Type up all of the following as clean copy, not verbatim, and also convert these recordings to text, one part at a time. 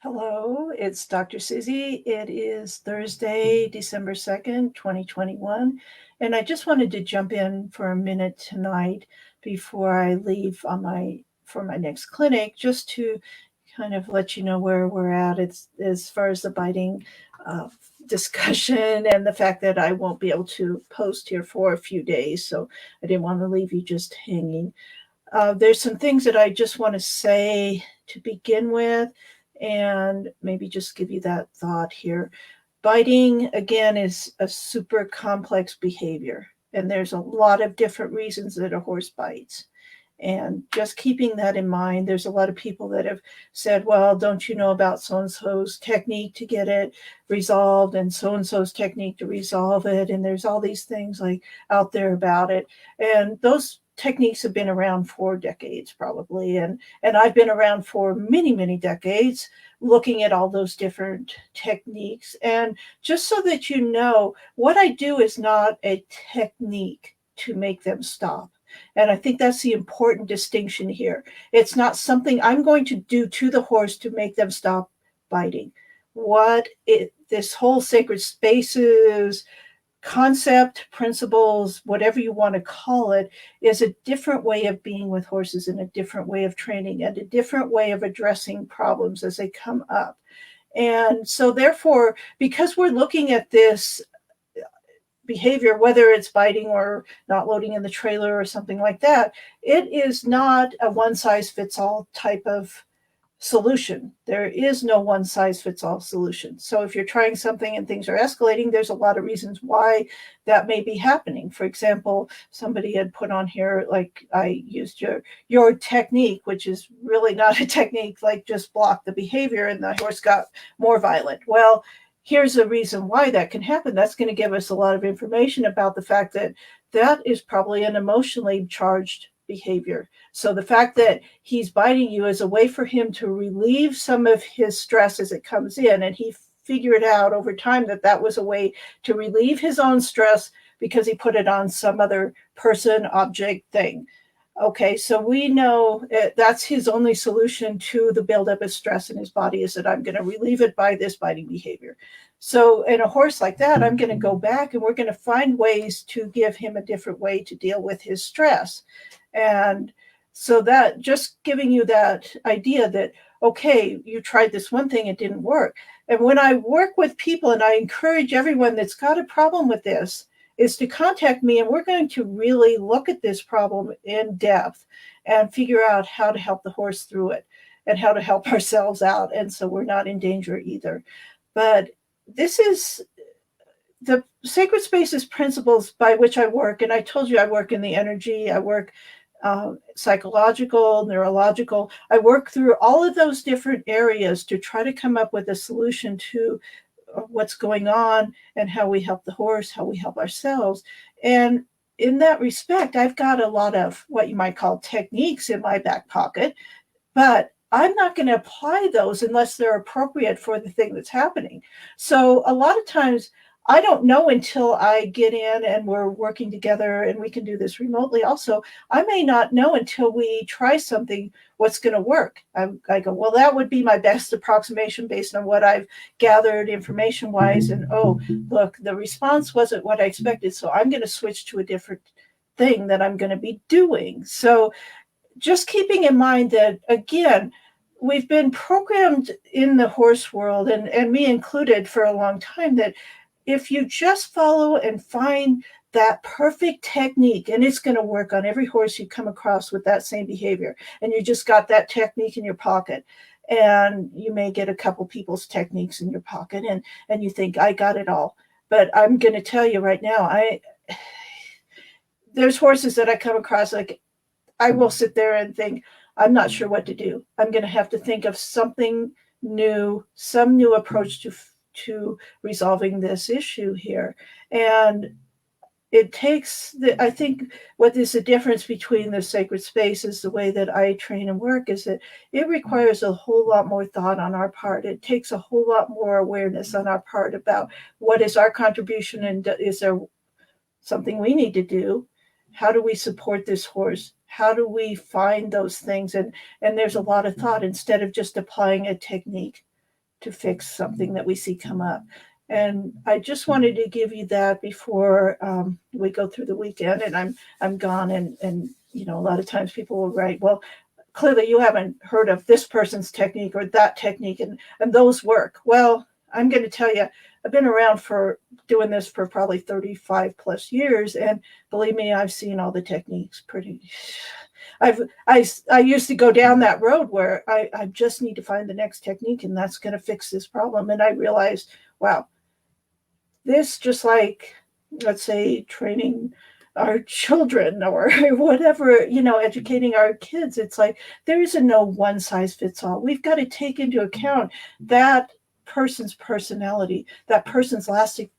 Hello, it's Dr. Susie. It is Thursday, December 2nd, 2021, and I just wanted to jump in for a minute tonight before I leave for my next clinic, just to kind of let you know where we're at. It's as far as the biting uh, discussion and the fact that I won't be able to post here for a few days, so I didn't want to leave you just hanging. There's some things that I just want to say to begin with, and maybe just give you that thought here. Biting, again, is a super complex behavior, and there's a lot of different reasons that a horse bites. And just keeping that in mind, there's a lot of people that have said, well, don't you know about so and so's technique to get it resolved and so's technique to resolve it? And there's all these things like out there about it. And those techniques have been around for decades probably. And I've been around for many, many decades looking at all those different techniques. And just so that you know, what I do is not a technique to make them stop. And I think that's the important distinction here. It's not something I'm going to do to the horse to make them stop biting. This whole sacred spaces concept, principles, whatever you want to call it, is a different way of being with horses and a different way of training and a different way of addressing problems as they come up. And so, therefore, because we're looking at this behavior, whether it's biting or not loading in the trailer or something like that, it is not a one size fits all type of solution. There is no one size fits all solution. So if you're trying something and things are escalating, there's a lot of reasons why that may be happening. For example, somebody had put on here, like, I used your technique, which is really not a technique, like just block the behavior, and the horse got more violent. Well, here's a reason why that can happen. That's going to give us a lot of information about the fact that that is probably an emotionally charged behavior. So the fact that he's biting you is a way for him to relieve some of his stress as it comes in. And he figured out over time that that was a way to relieve his own stress because he put it on some other person, object, thing. Okay, so we know that's his only solution to the buildup of stress in his body, is that I'm going to relieve it by this biting behavior. So in a horse like that, I'm going to go back and we're going to find ways to give him a different way to deal with his stress. And so that just giving you that idea that, okay, you tried this one thing, it didn't work. And when I work with people, and I encourage everyone that's got a problem with this, is to contact me, and we're going to really look at this problem in depth and figure out how to help the horse through it and how to help ourselves out. And so we're not in danger either. But this is the sacred spaces principles by which I work. And I told you I work in the energy, I work psychological, neurological. I work through all of those different areas to try to come up with a solution to what's going on and how we help the horse, how we help ourselves. And in that respect, I've got a lot of what you might call techniques in my back pocket, but I'm not going to apply those unless they're appropriate for the thing that's happening. So a lot of times I don't know until I get in and we're working together, and we can do this remotely also. I may not know until we try something what's going to work. I go, well, that would be my best approximation based on what I've gathered information wise. And oh, look, the response wasn't what I expected. So I'm going to switch to a different thing that I'm going to be doing. So just keeping in mind that, again, we've been programmed in the horse world, and me included, for a long time, that if you just follow and find that perfect technique, and it's going to work on every horse you come across with that same behavior, and you just got that technique in your pocket, and you may get a couple people's techniques in your pocket, and you think, I got it all. But I'm going to tell you right now, there's horses that I come across, like, I will sit there and think, I'm not sure what to do. I'm going to have to think of something new, some new approach to resolving this issue here. And it takes I think what is the difference between the sacred spaces, the way that I train and work, is that it requires a whole lot more thought on our part. It takes a whole lot more awareness on our part about what is our contribution, and is there something we need to do? How do we support this horse? How do we find those things? And there's a lot of thought instead of just applying a technique. to fix something that we see come up. And I just wanted to give you that before we go through the weekend and I'm gone. And a lot of times people will write, well, clearly you haven't heard of this person's technique or that technique, and those work. Well, I'm going to tell you, I've been around for doing this for probably 35 plus years, and believe me, I've seen all the techniques pretty. I used to go down that road where I just need to find the next technique, and that's going to fix this problem. And I realized, wow, this, just like, let's say, training our children or whatever, educating our kids, it's like there is no one size fits all. We've got to take into account that person's personality, that person's lasting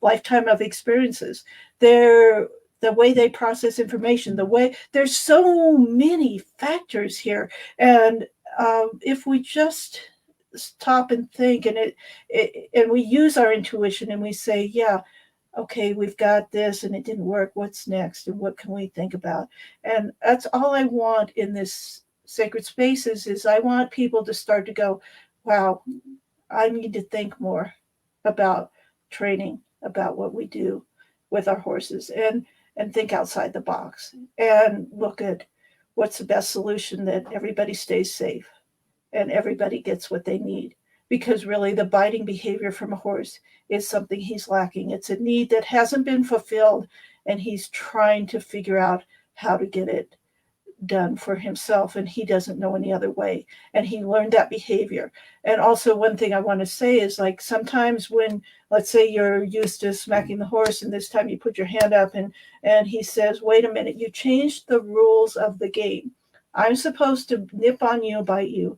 lifetime of experiences, the way they process information, the way, there's so many factors here. And if we just stop and think, and we use our intuition and we say, yeah, okay, we've got this and it didn't work, what's next, and what can we think about? And that's all I want in this sacred spaces, is I want people to start to go, wow, I need to think more about training, about what we do with our horses, and think outside the box and look at what's the best solution, that everybody stays safe and everybody gets what they need. Because really, the biting behavior from a horse is something he's lacking. It's a need that hasn't been fulfilled, and he's trying to figure out how to get it done for himself, and he doesn't know any other way. And he learned that behavior. And also, one thing I want to say is, like, sometimes when, let's say, you're used to smacking the horse, and this time you put your hand up, and he says, wait a minute, you changed the rules of the game. I'm supposed to nip on you, bite you,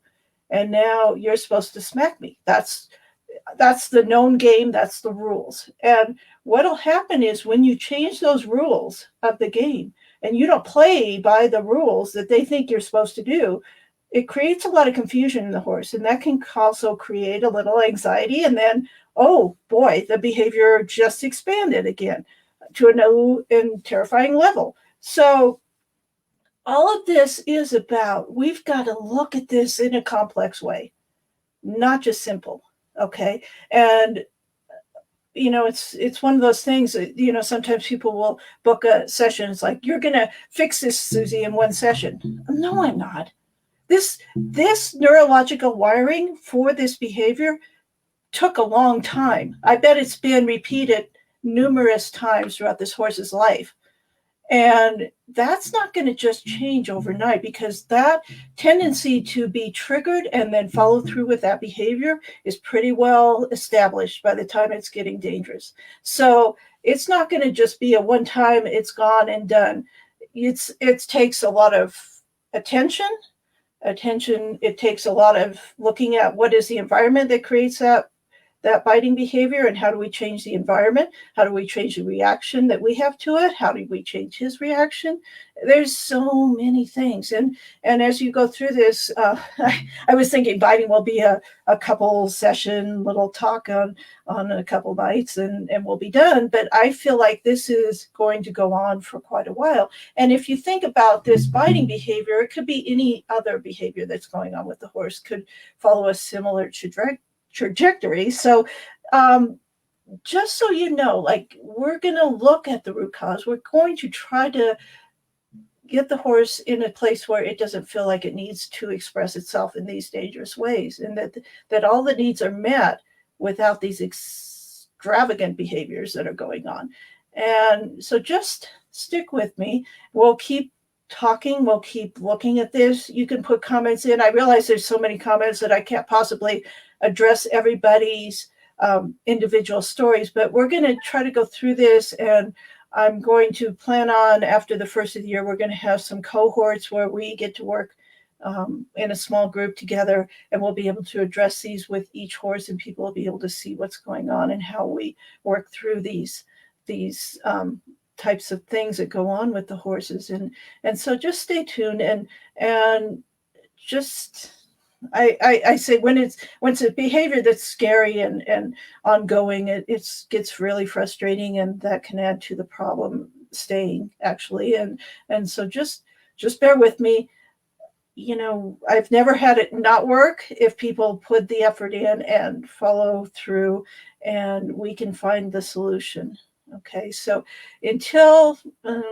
and now you're supposed to smack me. That's the known game. That's the rules. And what'll happen is, when you change those rules of the game and you don't play by the rules that they think you're supposed to do, it creates a lot of confusion in the horse. And that can also create a little anxiety. And then, oh boy, the behavior just expanded again to a new and terrifying level. So all of this is about, we've got to look at this in a complex way, not just simple. Okay. And it's one of those things that, sometimes people will book a session. It's like, you're going to fix this, Susie, in one session. No, I'm not. This neurological wiring for this behavior took a long time. I bet it's been repeated numerous times throughout this horse's life. And that's not going to just change overnight, because that tendency to be triggered and then follow through with that behavior is pretty well established by the time it's getting dangerous. So it's not going to just be a one time, it's gone and done. It takes a lot of attention. It takes a lot of looking at what is the environment that creates that biting behavior, and how do we change the environment? How do we change the reaction that we have to it? How do we change his reaction? There's so many things. And as you go through this, I was thinking biting will be a couple session little talk on a couple nights and we'll be done. But I feel like this is going to go on for quite a while. And if you think about this biting behavior, it could be any other behavior that's going on with the horse, could follow a similar trajectory. So just so you know, like, we're going to look at the root cause. We're going to try to get the horse in a place where it doesn't feel like it needs to express itself in these dangerous ways, and that all the needs are met without these extravagant behaviors that are going on. And so just stick with me. We'll keep talking. We'll keep looking at this. You can put comments in. I realize there's so many comments that I can't possibly address everybody's individual stories, but we're going to try to go through this. And I'm going to plan on, after the first of the year, we're going to have some cohorts where we get to work in a small group together, and we'll be able to address these with each horse, and people will be able to see what's going on and how we work through these types of things that go on with the horses. And so just stay tuned, and just, I say, when it's a behavior that's scary and ongoing, it gets really frustrating, and that can add to the problem staying, actually. And so just bear with me. I've never had it not work if people put the effort in and follow through, and we can find the solution. Okay, so until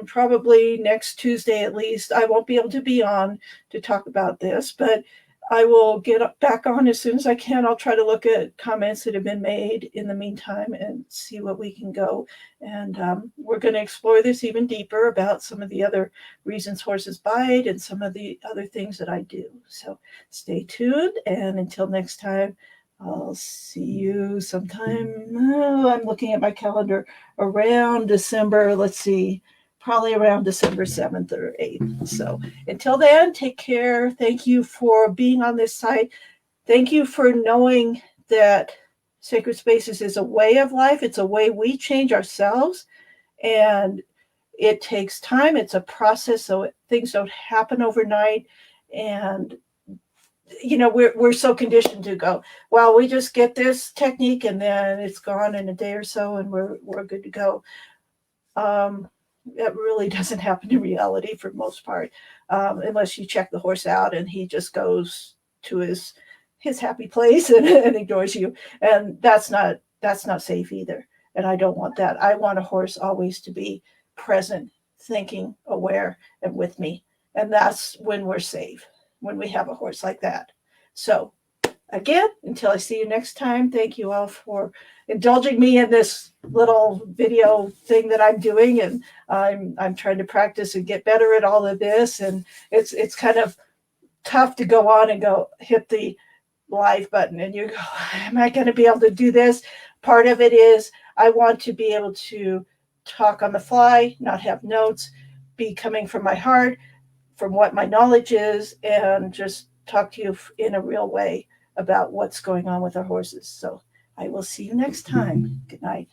probably next Tuesday at least, I won't be able to be on to talk about this, but I will get back on as soon as I can. I'll try to look at comments that have been made in the meantime and see what we can go. And we're going to explore this even deeper about some of the other reasons horses bite and some of the other things that I do. So stay tuned. And until next time, I'll see you sometime. I'm looking at my calendar around December. Let's see, probably around December 7th or 8th. So until then, take care. Thank you for being on this site. Thank you for knowing that Sacred Spaces is a way of life. It's a way we change ourselves, and it takes time. It's a process, so things don't happen overnight. And we're so conditioned to go, well, we just get this technique and then it's gone in a day or so and we're good to go. That really doesn't happen in reality for the most part, unless you check the horse out and he just goes to his happy place and ignores you. And that's not safe either. And I don't want that. I want a horse always to be present, thinking, aware, and with me. And that's when we're safe, when we have a horse like that. So again, until I see you next time, thank you all for indulging me in this little video thing that I'm doing. And I'm trying to practice and get better at all of this. And it's kind of tough to go on and go hit the live button and you go, am I going to be able to do this? Part of it is I want to be able to talk on the fly, not have notes, be coming from my heart, from what my knowledge is, and just talk to you in a real way about what's going on with our horses. So I will see you next time. Good night.